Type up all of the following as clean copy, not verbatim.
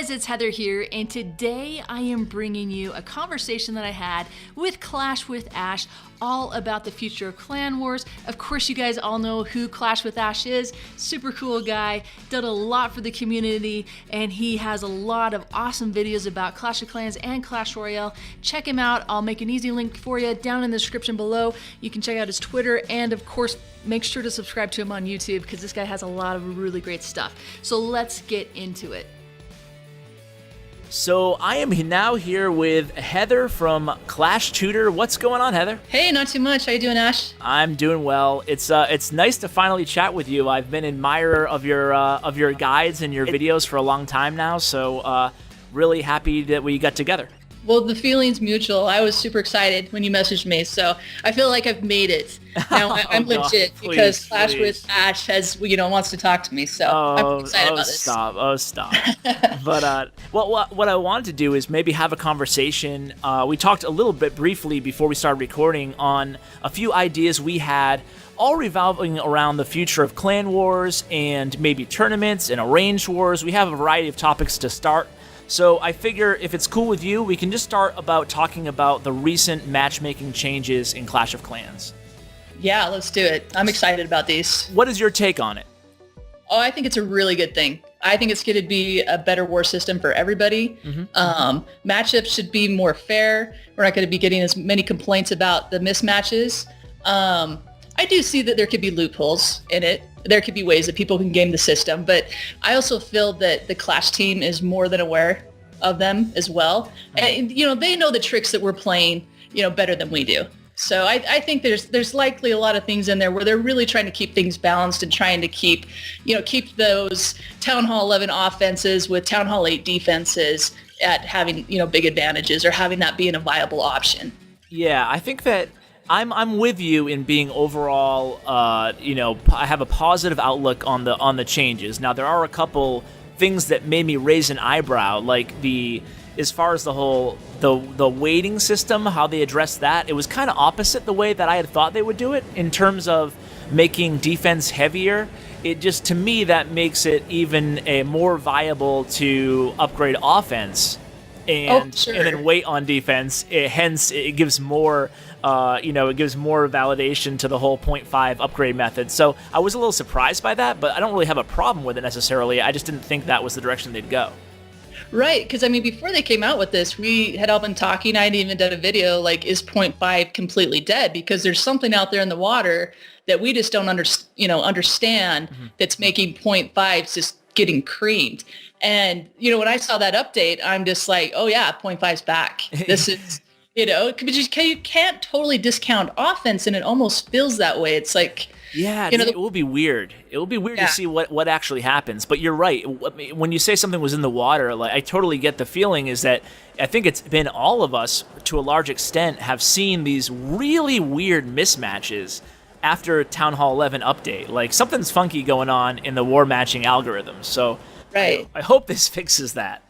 guys, it's Heather here, and today I am bringing you a conversation that I had with Clash with Ash all about the future of Clan Wars. Of course, you guys all know who Clash with Ash is. Super cool guy, done a lot for the community, and he has a lot of awesome videos about Clash of Clans and Clash Royale. Check him out. I'll make an easy link for you down in the description below. You can check out his Twitter, and of course, make sure to subscribe to him on YouTube because this guy has a lot of really great stuff. So let's get into it. So I am now here with Heather from Clash Tutor. What's going on, Heather? Hey, not too much. How you doing, Ash? I'm doing well. It's nice to finally chat with you. I've been an admirer of your guides and your videos for a long time now. So really happy that we got together. Well, the feeling's mutual. I was super excited when you messaged me, so I feel like I've made it. Now I'm legit because Clash with Ash wants to talk to me, so I'm excited about this. Stop. But what I wanted to do is maybe have a conversation. We talked a little bit briefly before we started recording on a few ideas we had, all revolving around the future of Clan Wars and maybe tournaments and arranged wars. We have a variety of topics to start. So I figure if it's cool with you, we can just start about talking about the recent matchmaking changes in Clash of Clans. Yeah, let's do it. I'm excited about these. What is your take on it? Oh, I think it's a really good thing. I think it's going to be a better war system for everybody. Matchups should be more fair. We're not going to be getting as many complaints about the mismatches. I do see that there could be loopholes in it. There could be ways that people can game the system, but I also feel that the Clash team is more than aware of them as well. And, they know the tricks that we're playing, better than we do. So I think there's likely a lot of things in there where they're really trying to keep things balanced and trying to keep those Town Hall 11 offenses with Town Hall 8 defenses at having, big advantages or having that being a viable option. Yeah, I think that I'm with you in being overall, I have a positive outlook on the changes. Now, there are a couple things that made me raise an eyebrow, like as far as the weighting system, how they addressed that. It was kind of opposite the way that I had thought they would do it in terms of making defense heavier. It just, to me, that makes it even more viable to upgrade offense and then weight on defense. Hence, it gives more. It gives more validation to the whole 0.5 upgrade method. So I was a little surprised by that, but I don't really have a problem with it necessarily. I just didn't think that was the direction they'd go. Right, because before they came out with this, we had all been talking. I had even done a video like, is 0.5 completely dead? Because there's something out there in the water that we just don't understand that's making 0.5s just getting creamed. And when I saw that update, I'm just like, oh yeah, 0.5's back. This is. You can't totally discount offense, and it almost feels that way. It's like, it will be weird. It will be weird to see what actually happens. But you're right. When you say something was in the water, like I totally get the feeling is that I think it's been all of us to a large extent have seen these really weird mismatches after Town Hall 11 update. Like something's funky going on in the war matching algorithms. So right. I hope this fixes that.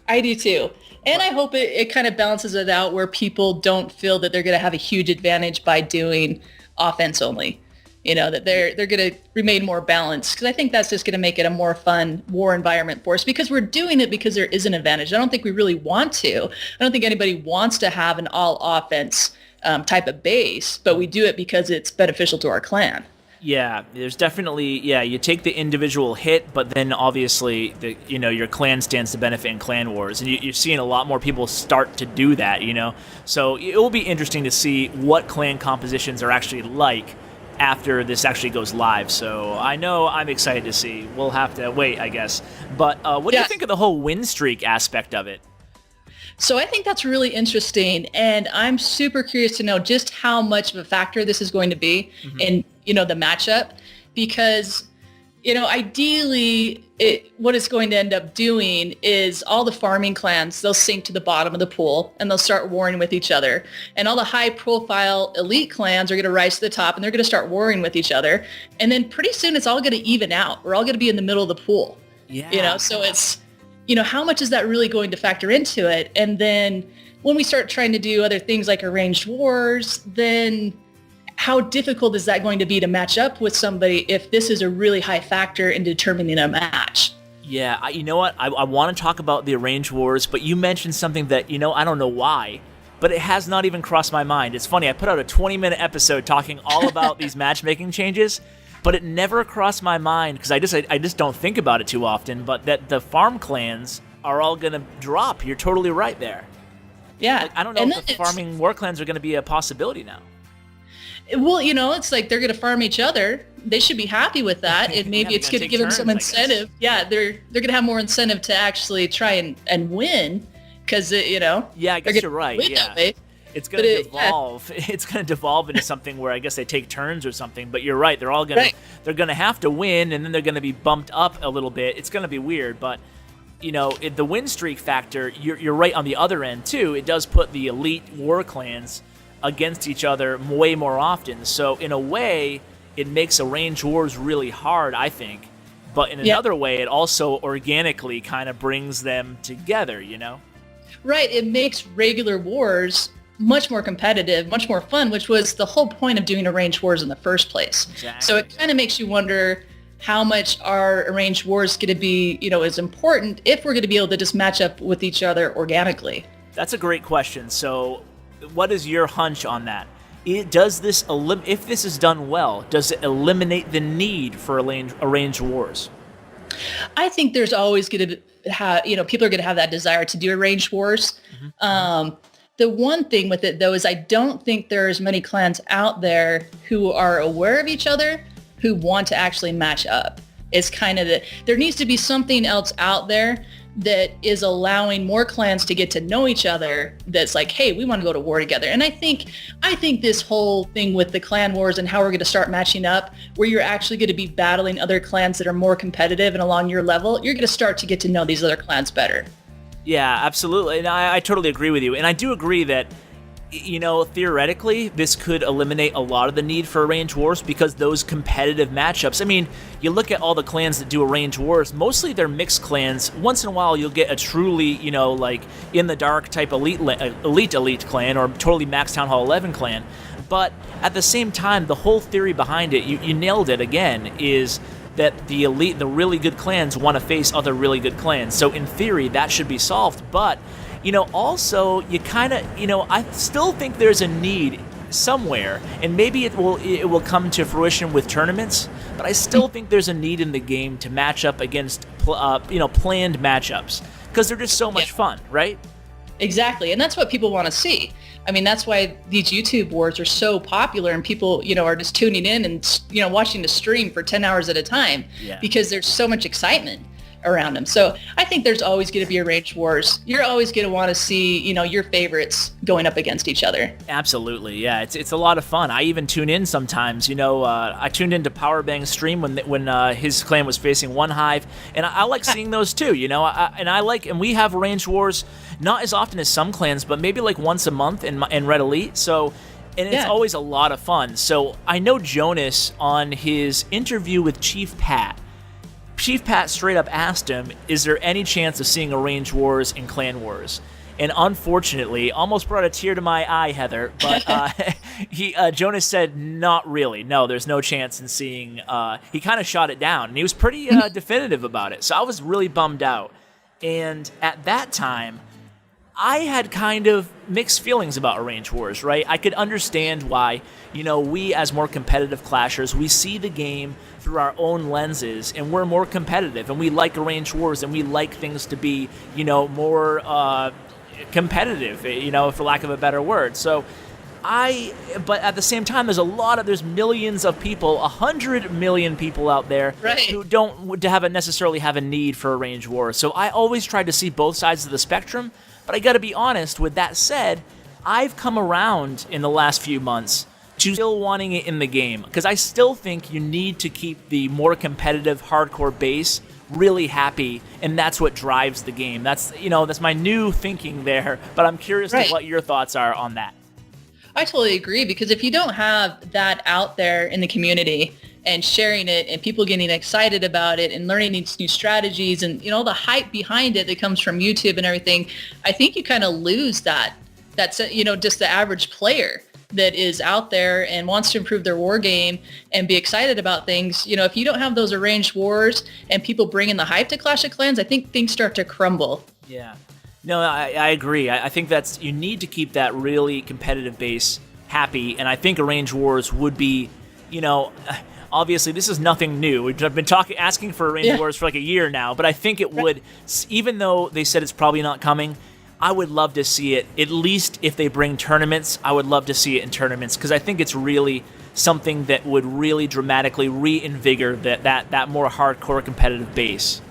I do too. And I hope it kind of balances it out where people don't feel that they're going to have a huge advantage by doing offense only. That they're going to remain more balanced, because I think that's just going to make it a more fun war environment for us, because we're doing it because there is an advantage. I don't think we really want to. I don't think anybody wants to have an all offense type of base, but we do it because it's beneficial to our clan. Yeah, there's definitely, you take the individual hit, but then obviously, your clan stands to benefit in Clan Wars, and you're seeing a lot more people start to do that, So it will be interesting to see what clan compositions are actually like after this actually goes live. So I know I'm excited to see. We'll have to wait, I guess. But what do you think of the whole win streak aspect of it? So I think that's really interesting, and I'm super curious to know just how much of a factor this is going to be in, the matchup, because, ideally what it's going to end up doing is all the farming clans, they'll sink to the bottom of the pool and they'll start warring with each other. And all the high profile elite clans are going to rise to the top and they're going to start warring with each other. And then pretty soon it's all going to even out. We're all going to be in the middle of the pool. Yeah. So it's, how much is that really going to factor into it? And then when we start trying to do other things like arranged wars, then how difficult is that going to be to match up with somebody if this is a really high factor in determining a match? Yeah, you know what? I want to talk about the arranged wars, but you mentioned something that, I don't know why, but it has not even crossed my mind. It's funny, I put out a 20-minute episode talking all about these matchmaking changes, but it never crossed my mind because I just don't think about it too often, but that the farm clans are all going to drop. You're totally right there. Yeah. Like, I don't know if the farming war clans are going to be a possibility now. Well, it's like they're going to farm each other. They should be happy with that. And maybe it's going to give them some incentive. Yeah, they're going to have more incentive to actually try and win because, Yeah, I guess you're right. Yeah. It's going to devolve. Yeah. It's going to devolve into something where I guess they take turns or something. But you're right. They're all going to they're going to have to win, and then they're going to be bumped up a little bit. It's going to be weird, but the win streak factor. You're right on the other end too. It does put the elite war clans against each other way more often. So in a way, it makes arranged wars really hard, I think. But in another way, it also organically kind of brings them together, Right. It makes regular wars much more competitive, much more fun, which was the whole point of doing arranged wars in the first place. Exactly. So it kind of makes you wonder how much are arranged wars going to be, is important if we're going to be able to just match up with each other organically. That's a great question. So what is your hunch on that? If this is done well, does it eliminate the need for arranged wars? I think there's always going to have, people are going to have that desire to do arranged wars. Mm-hmm. The one thing with it, though, is I don't think there's many clans out there who are aware of each other who want to actually match up. It's kind of there needs to be something else out there that is allowing more clans to get to know each other. That's like, hey, we want to go to war together. And I think this whole thing with the clan wars and how we're going to start matching up, where you're actually going to be battling other clans that are more competitive and along your level, you're going to start to get to know these other clans better. Yeah, absolutely. And I totally agree with you. And I do agree that, theoretically, this could eliminate a lot of the need for arranged wars because those competitive matchups. I mean, you look at all the clans that do arranged wars, mostly they're mixed clans. Once in a while, you'll get a truly, like in the dark type elite clan or totally max Town Hall 11 clan. But at the same time, the whole theory behind it, you nailed it again, is that the really good clans want to face other really good clans. So in theory, that should be solved. But also, you kind of, I still think there's a need somewhere, and maybe it will come to fruition with tournaments, but I still think there's a need in the game to match up against, planned matchups, because they're just so much fun, right? Exactly, and that's what people want to see. I mean, that's why these YouTube wars are so popular, and people, are just tuning in and, watching the stream for 10 hours at a time, because there's so much excitement around them. So I think there's always going to be arranged wars. You're always going to want to see, your favorites going up against each other. Absolutely, yeah. It's a lot of fun. I even tune in sometimes. I tuned into Powerbang's stream when his clan was facing One Hive, and I like seeing those too. And we have arranged wars not as often as some clans, but maybe like once a month in Red Elite. So. And it's always a lot of fun. So I know Jonas on his interview with Chief Pat straight up asked him, is there any chance of seeing arranged wars and clan wars? And unfortunately, almost brought a tear to my eye, Heather, but Jonas said, not really. No, there's no chance in seeing, he kind of shot it down, and he was pretty definitive about it. So I was really bummed out. And at that time, I had kind of mixed feelings about arranged wars, right? I could understand why, we as more competitive clashers, we see the game through our own lenses, and we're more competitive, and we like arranged wars, and we like things to be, more competitive, for lack of a better word. So but at the same time, there's millions of people, 100 million people out there who don't necessarily have a need for arranged wars. So I always tried to see both sides of the spectrum. But I got to be honest, with that said, I've come around in the last few months to still wanting it in the game, because I still think you need to keep the more competitive hardcore base really happy, and that's what drives the game. That's my new thinking there, but I'm curious to what your thoughts are on that. I totally agree, because if you don't have that out there in the community and sharing it and people getting excited about it and learning these new strategies and, the hype behind it that comes from YouTube and everything, I think you kind of lose that's, just the average player. that is out there and wants to improve their war game and be excited about things, if you don't have those arranged wars and people bring in the hype to Clash of Clans, I think things start to crumble. Yeah. No, I agree. I think you need to keep that really competitive base happy, and I think arranged wars would be, obviously this is nothing new. We've been asking for arranged wars for like a year now, but I think it would, even though they said it's probably not coming, I would love to see it, at least if they bring tournaments. I would love to see it in tournaments, because I think it's really something that would really dramatically reinvigorate that more hardcore competitive base.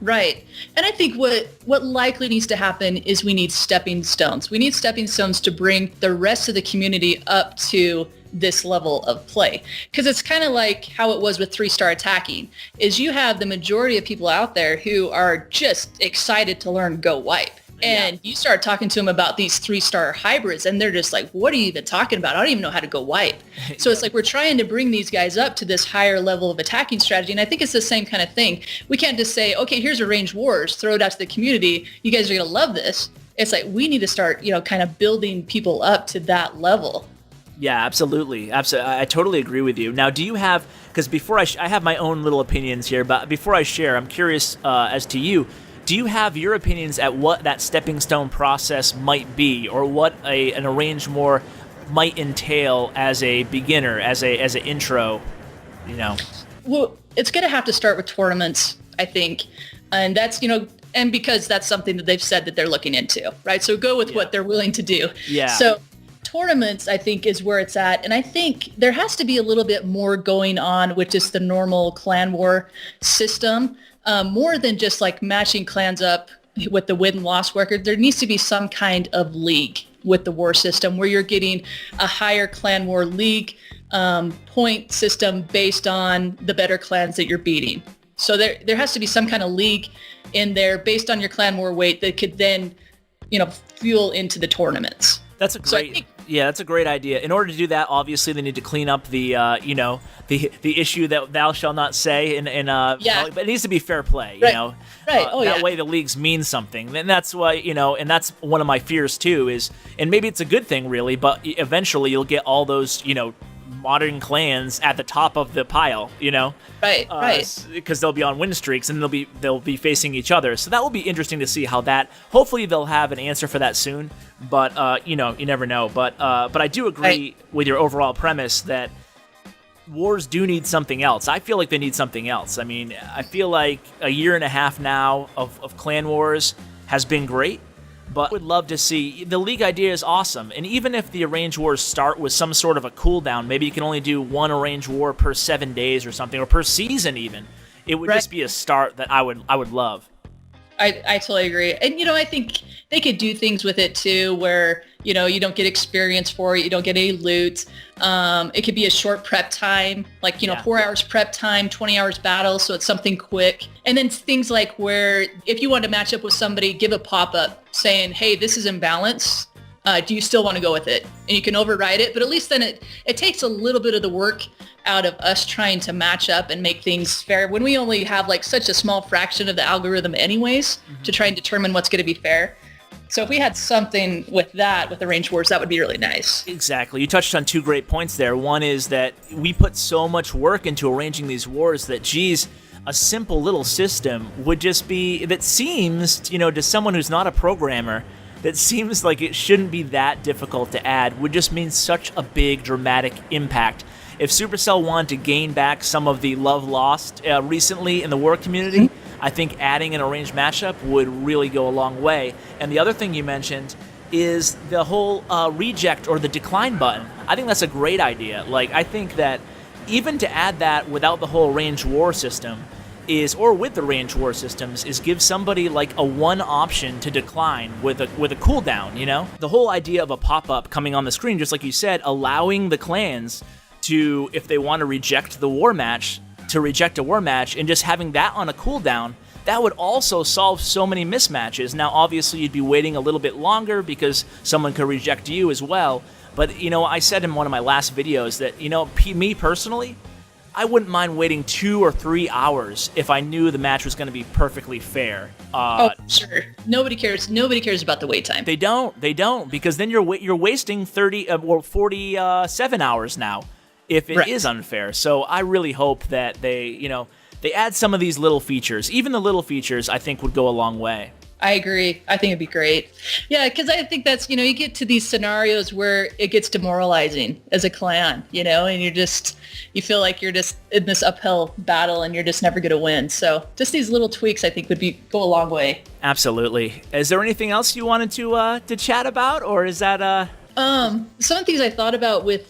Right. And I think what likely needs to happen is we need stepping stones. We need stepping stones to bring the rest of the community up to this level of play. Because it's kind of like how it was with 3-star attacking, is you have the majority of people out there who are just excited to learn Go Wipe. And you start talking to them about these 3-star hybrids, and they're just like, what are you even talking about? I don't even know how to go wipe. So it's like we're trying to bring these guys up to this higher level of attacking strategy. And I think it's the same kind of thing. We can't just say, okay, here's arranged wars, throw it out to the community. You guys are going to love this. It's like we need to start, kind of building people up to that level. Yeah, absolutely. I totally agree with you. Now, do you have, because before I have my own little opinions here, but before I share, I'm curious as to you. Do you have your opinions at what that stepping stone process might be, or what an arranged war might entail as a beginner, as an intro? Well, it's going to have to start with tournaments, I think, and that's and because that's something that they've said that they're looking into, right? So go with what they're willing to do. Yeah. So tournaments, I think, is where it's at, and I think there has to be a little bit more going on with just the normal clan war system. More than just like matching clans up with the win and loss record. There needs to be some kind of league with the war system where you're getting a higher clan war league point system based on the better clans that you're beating. So there has to be some kind of league in there based on your clan war weight that could then, fuel into the tournaments. That's a great, that's a great idea. In order to do that, obviously they need to clean up the, the issue that thou shall not say, but it needs to be fair play, Right. That way the leagues mean something. And that's why, and that's one of my fears too is, and maybe it's a good thing really, but eventually you'll get all those, modern clans at the top of the pile, Right. Because they'll be on win streaks and they'll be facing each other. So that will be interesting to see how that. Hopefully they'll have an answer for that soon. But you never know. But I do agree with your overall premise that wars do need something else. I feel like they need something else. I mean, I feel like a year and a half now of clan wars has been great. But I would love to see, the league idea is awesome, and even if the arranged wars start with some sort of a cooldown, maybe you can only do one arranged war per 7 days or something, or per season even, it would just be a start that I would love. I totally agree. And, I think they could do things with it too where, you don't get experience for it. You don't get any loot. It could be a short prep time, like, 4 hours prep time, 20 hours battle. So it's something quick. And then things like where if you want to match up with somebody, give a pop-up saying, hey, this is imbalance. Do you still want to go with it? And you can override it. But at least then it takes a little bit of the work out of us trying to match up and make things fair when we only have like such a small fraction of the algorithm anyways to try and determine what's going to be fair. So if we had something with the arranged wars, that would be really nice. Exactly. You touched on two great points there. One is that we put so much work into arranging these wars that, geez, a simple little system would just be, that seems, to someone who's not a programmer, that seems like it shouldn't be that difficult to add, would just mean such a big, dramatic impact. If Supercell wanted to gain back some of the love lost recently in the war community, I think adding an arranged matchup would really go a long way. And the other thing you mentioned is the whole reject or the decline button. I think that's a great idea. Like, I think that even to add that without the whole range war system or with the range war systems, is give somebody like a one option to decline with a cooldown, The whole idea of a pop-up coming on the screen, just like you said, allowing the clans to, if they want to reject the war match, to reject a war match, and just having that on a cooldown, that would also solve so many mismatches. Now, obviously, you'd be waiting a little bit longer because someone could reject you as well. But, I said in one of my last videos that, me personally, I wouldn't mind waiting 2 or 3 hours if I knew the match was going to be perfectly fair. Sure. Nobody cares. Nobody cares about the wait time. They don't, because then you're wasting 47 hours now if it is unfair. So I really hope that they add some of these little features. Even the little features, I think, would go a long way. I agree. I think it'd be great. Yeah, because I think that's, you get to these scenarios where it gets demoralizing as a clan, and you feel like you're just in this uphill battle and you're just never going to win. So just these little tweaks, I think, would go a long way. Absolutely. Is there anything else you wanted to chat about, or is that Some of the things I thought about with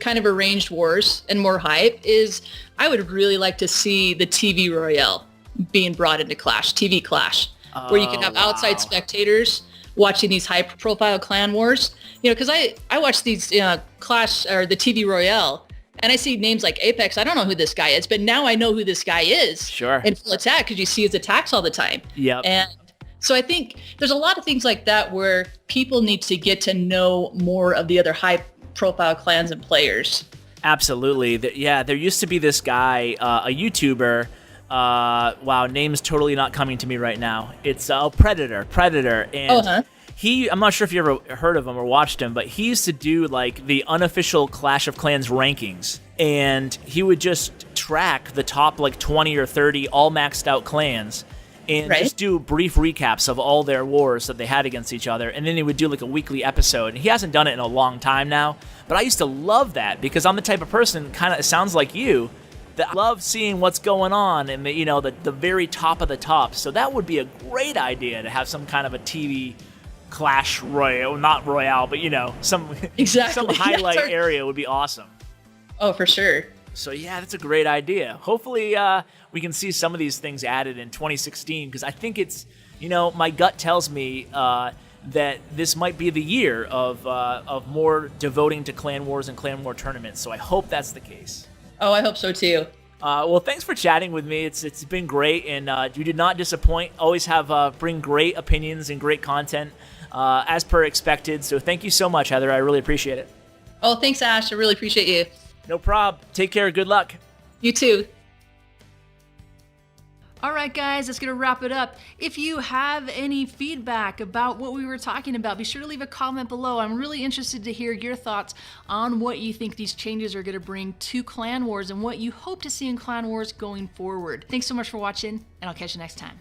kind of arranged wars and more hype is I would really like to see the TV Royale being brought into TV Clash. Where you can have outside spectators watching these high-profile clan wars. Because I watch these Clash or the TV Royale, and I see names like Apex. I don't know who this guy is, but now I know who this guy is. Sure. In full attack, because you see his attacks all the time. Yep. And so I think there's a lot of things like that where people need to get to know more of the other high-profile clans and players. Absolutely. There used to be this guy, a YouTuber. Wow, name's totally not coming to me right now. It's Predator, and I'm not sure if you ever heard of him or watched him, but he used to do like the unofficial Clash of Clans rankings, and he would just track the top like 20 or 30 all maxed out clans and just do brief recaps of all their wars that they had against each other, and then he would do like a weekly episode. And he hasn't done it in a long time now, but I used to love that because I'm the type of person, kind of sounds like you, that I love seeing what's going on and the very top of the top. So that would be a great idea to have some kind of a TV Clash Royale, not Royale, but some highlight area would be awesome. Oh, for sure. So yeah, that's a great idea. Hopefully we can see some of these things added in 2016, because I think it's, my gut tells me that this might be the year of more devoting to clan wars and clan war tournaments. So I hope that's the case. Oh, I hope so too. Well, thanks for chatting with me. It's been great, and you did not disappoint. Always bring great opinions and great content, as per expected. So thank you so much, Heather. I really appreciate it. Oh, thanks, Ash. I really appreciate you. No prob. Take care. Good luck. You too. All right, guys, that's going to wrap it up. If you have any feedback about what we were talking about, be sure to leave a comment below. I'm really interested to hear your thoughts on what you think these changes are going to bring to Clan Wars and what you hope to see in Clan Wars going forward. Thanks so much for watching, and I'll catch you next time.